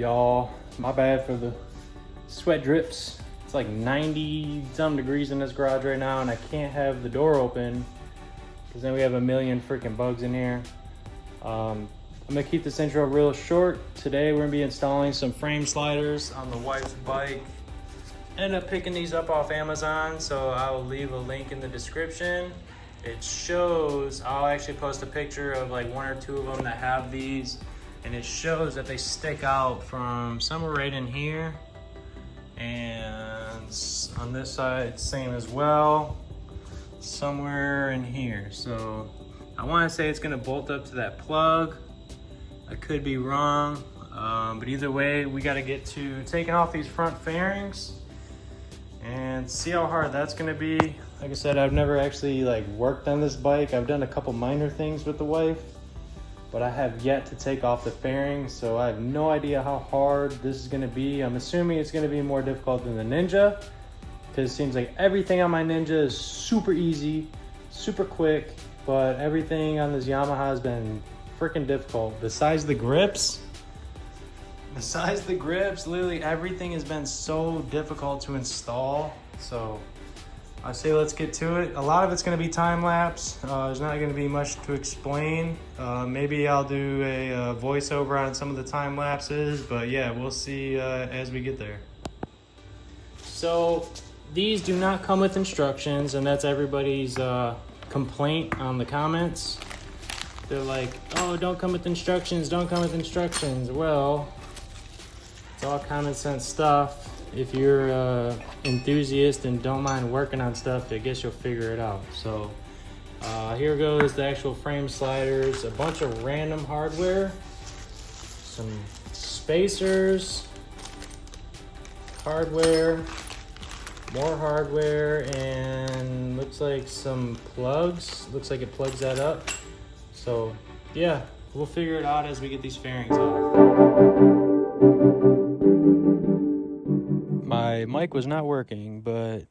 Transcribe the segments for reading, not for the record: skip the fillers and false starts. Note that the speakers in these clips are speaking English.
y'all. My bad for the sweat drips. It's like 90 some degrees in this garage right now, and I can't have the door open because then we have a million freaking bugs in here. I'm gonna keep this intro real short. Today we're gonna be installing some frame sliders on the wife's bike. Ended up picking these up off Amazon, so I'll leave a link in the description. It shows, I'll actually post a picture of like one or two of them that have these, and it shows that they stick out from somewhere right in here, and on this side same as well, somewhere in here. So I want to say it's going to bolt up to that plug. I could be wrong, but either way we got to get to taking off these front fairings and see how hard that's going to be. Like I said, I've never actually like worked on this bike. I've done a couple minor things with the wife, but I have yet to take off the fairings, so I have no idea how hard this is going to be. I'm assuming it's going to be more difficult than the Ninja, because it seems like everything on my Ninja is super easy, super quick, but everything on this Yamaha has been freaking difficult. Besides the grips, literally everything has been so difficult to install. So I say let's get to it. A lot of it's going to be time lapse. There's not going to be much to explain. Maybe I'll do a voiceover on some of the time lapses, but yeah, we'll see as we get there. So these do not come with instructions, and that's everybody's complaint on the comments. They're like, oh, don't come with instructions, don't come with instructions. Well, it's all common sense stuff. If you're an enthusiast and don't mind working on stuff, I guess you'll figure it out. So here goes the actual frame sliders, a bunch of random hardware, some spacers, hardware, more hardware, and looks like some plugs. Looks like it plugs that up. So yeah, we'll figure it out as we get these fairings off. My mic was not working, but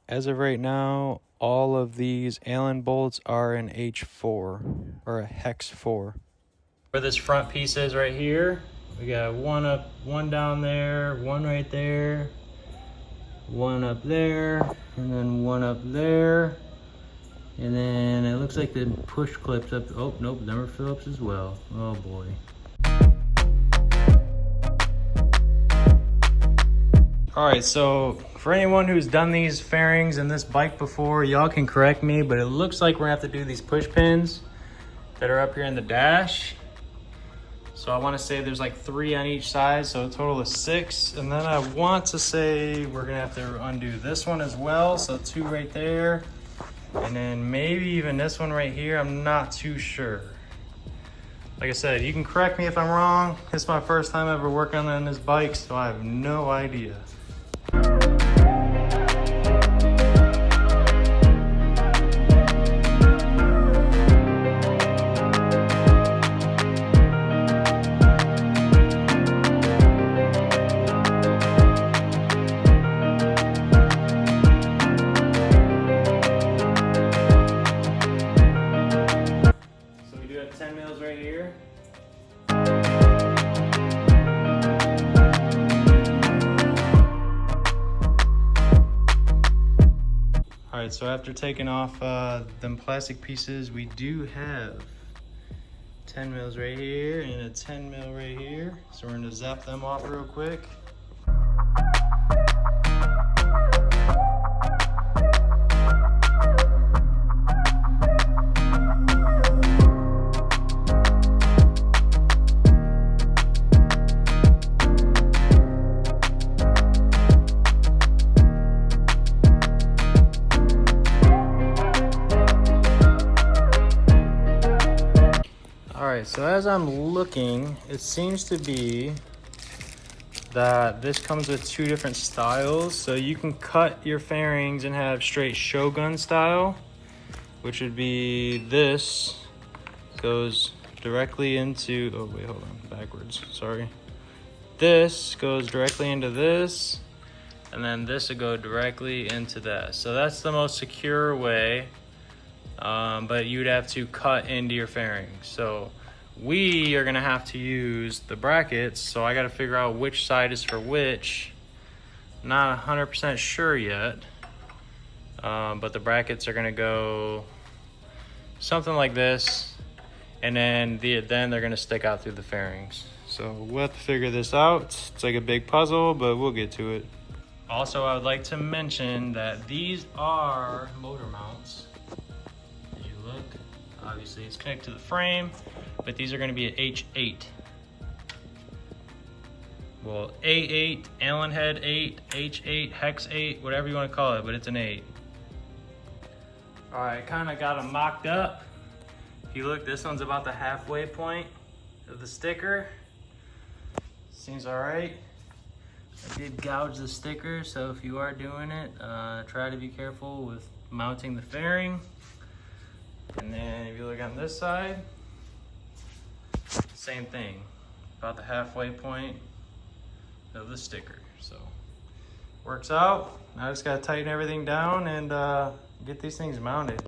as of right now, all of these Allen bolts are an H4 or a hex 4. Where this front piece is right here, we got one up, one down there, one right there, one up there, and then one up there. And then it looks like the push clips up. Oh, nope, them are Phillips as well. Oh boy. All right, so for anyone who's done these fairings in this bike before, y'all can correct me, but it looks like we're gonna have to do these push pins that are up here in the dash. So I wanna say there's like 3 on each side, so a total of 6. And then I want to say we're gonna have to undo this one as well, so 2 right there. And then maybe even this one right here, I'm not too sure. Like I said, you can correct me if I'm wrong. It's my first time ever working on this bike, so I have no idea. So we do have 10 mils right here. All right, so after taking off them plastic pieces, we do have 10 mils right here and a 10 mil right here. So we're gonna zap them off real quick. Alright, so as I'm looking, it seems to be that this comes with 2 different styles. So you can cut your fairings and have straight Shogun style, which would be this. Goes directly into, oh wait, hold on, backwards, sorry. This goes directly into this, and then this would go directly into that. So that's the most secure way, but you'd have to cut into your fairings. So we are gonna have to use the brackets, so I gotta figure out which side is for which. Not 100% sure yet, but the brackets are gonna go something like this, and then they're gonna stick out through the fairings. So we'll have to figure this out. It's like a big puzzle, but we'll get to it. Also, I would like to mention that these are motor mounts. As you look, obviously it's connected to the frame, but these are gonna be an H8. Well, A8, Allen head 8, H8, hex 8, whatever you want to call it, but it's an 8. All right, kind of got them mocked up. If you look, this one's about the halfway point of the sticker. Seems all right. I did gouge the sticker, so if you are doing it, try to be careful with mounting the fairing. And then if you look on this side, same thing, about the halfway point of the sticker. So works out. Now I just gotta tighten everything down and get these things mounted.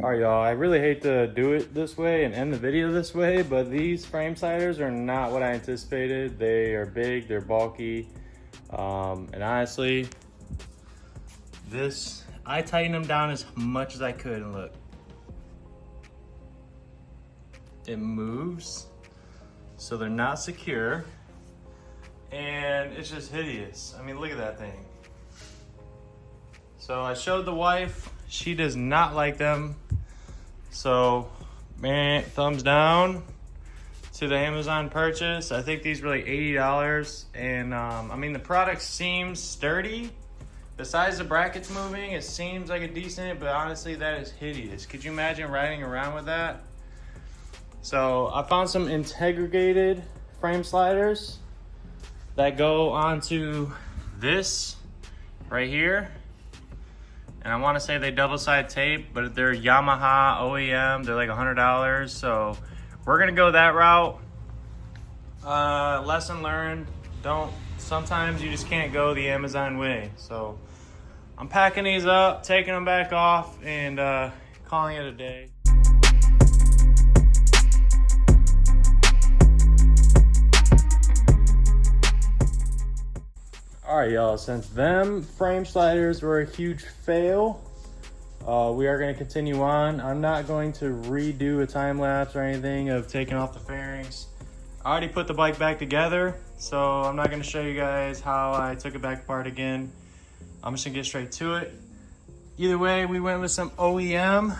All right, y'all, I really hate to do it this way and end the video this way, but these frame sliders are not what I anticipated. They are big, they're bulky, and honestly, I tightened them down as much as I could, and look, it moves, so they're not secure, and it's just hideous. I mean, look at that thing. So I showed the wife, she does not like them. So, man, thumbs down to the Amazon purchase. I think these were like $80, and I mean, the product seems sturdy. Besides the brackets moving, it seems like a decent, but honestly, that is hideous. Could you imagine riding around with that? So I found some integrated frame sliders that go onto this right here. And I want to say they double-side tape, but they're Yamaha OEM. They're like $100. So we're gonna go that route. Lesson learned. Sometimes you just can't go the Amazon way. So I'm packing these up, taking them back off, and calling it a day. All right, y'all, since them frame sliders were a huge fail, we are gonna continue on. I'm not going to redo a time lapse or anything of taking off the fairings. I already put the bike back together, so I'm not gonna show you guys how I took it back apart again. I'm just gonna get straight to it. Either way, we went with some OEM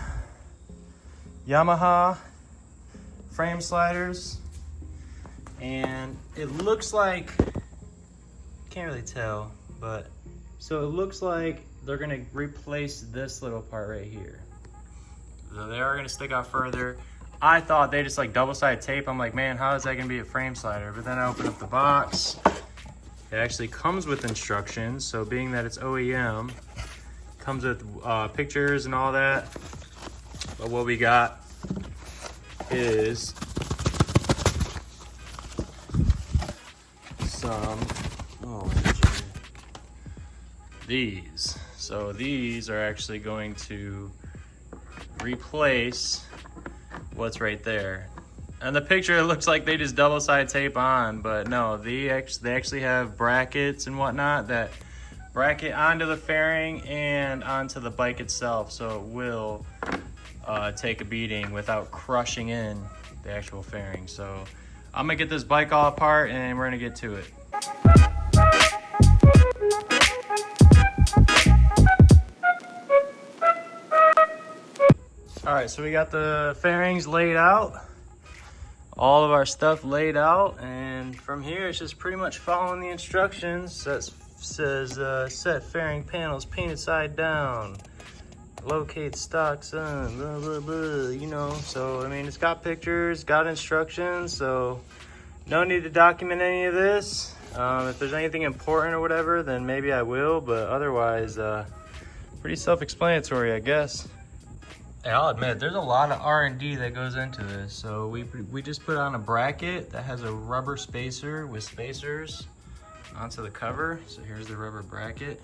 Yamaha frame sliders, and it looks like, can't really tell, but so it looks like they're gonna replace this little part right here. So they are gonna stick out further. I thought they just like double-sided tape. I'm like, man, how is that gonna be a frame slider? But then I opened up the box. It actually comes with instructions. So being that it's OEM, comes with pictures and all that. But what we got is some, these. So these are actually going to replace what's right there. And the picture, it looks like they just double-side tape on, but no, they actually have brackets and whatnot that bracket onto the fairing and onto the bike itself, so it will take a beating without crushing in the actual fairing. So I'm gonna get this bike all apart and we're gonna get to it. All right, so we got the fairings laid out, all of our stuff laid out, and from here it's just pretty much following the instructions that says set fairing panels painted side down, locate stock sun, blah blah blah, you know. So I mean, it's got pictures, got instructions, so no need to document any of this. If there's anything important or whatever, then maybe I will, but otherwise pretty self-explanatory, I guess. Hey, I'll admit, there's a lot of R&D that goes into this. So we just put on a bracket that has a rubber spacer with spacers onto the cover. So here's the rubber bracket.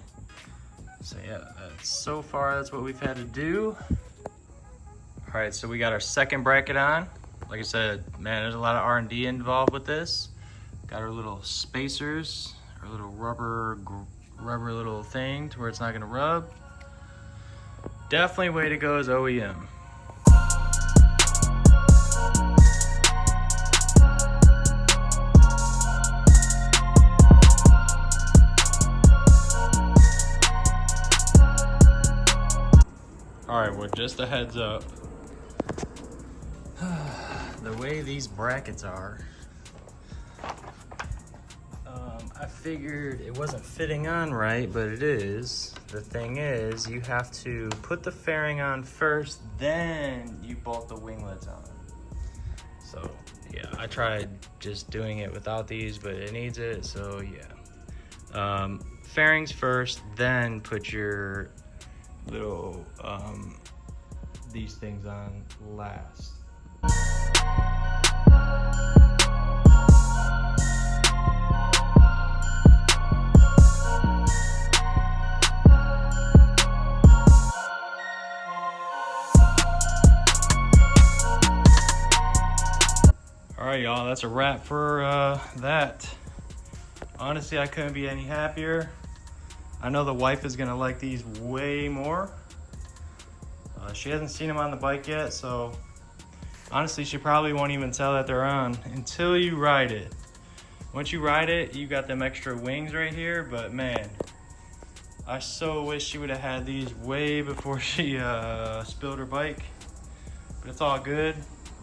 So yeah, so far that's what we've had to do. All right, so we got our second bracket on. Like I said, man, there's a lot of R&D involved with this. Got our little spacers, our little rubber little thing to where it's not gonna rub. Definitely way to go is OEM. All right, well, just a heads up. The way these brackets are, I figured it wasn't fitting on right, but it is. The thing is, you have to put the fairing on first, then you bolt the winglets on. So yeah, I tried just doing it without these, but it needs it, so yeah. Fairings first, then put your little, these things on last. All right, y'all, that's a wrap for that. Honestly, I couldn't be any happier. I know the wife is gonna like these way more. She hasn't seen them on the bike yet, so honestly, she probably won't even tell that they're on until you ride it. Once you ride it, you got them extra wings right here, but man, I so wish she would have had these way before she spilled her bike, but it's all good.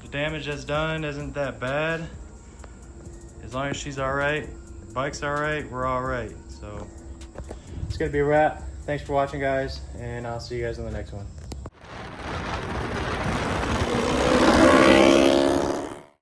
The damage that's done isn't that bad. As long as she's all right, the bike's all right, we're all right. So it's gonna be a wrap. Thanks for watching, guys, and I'll see you guys in the next one.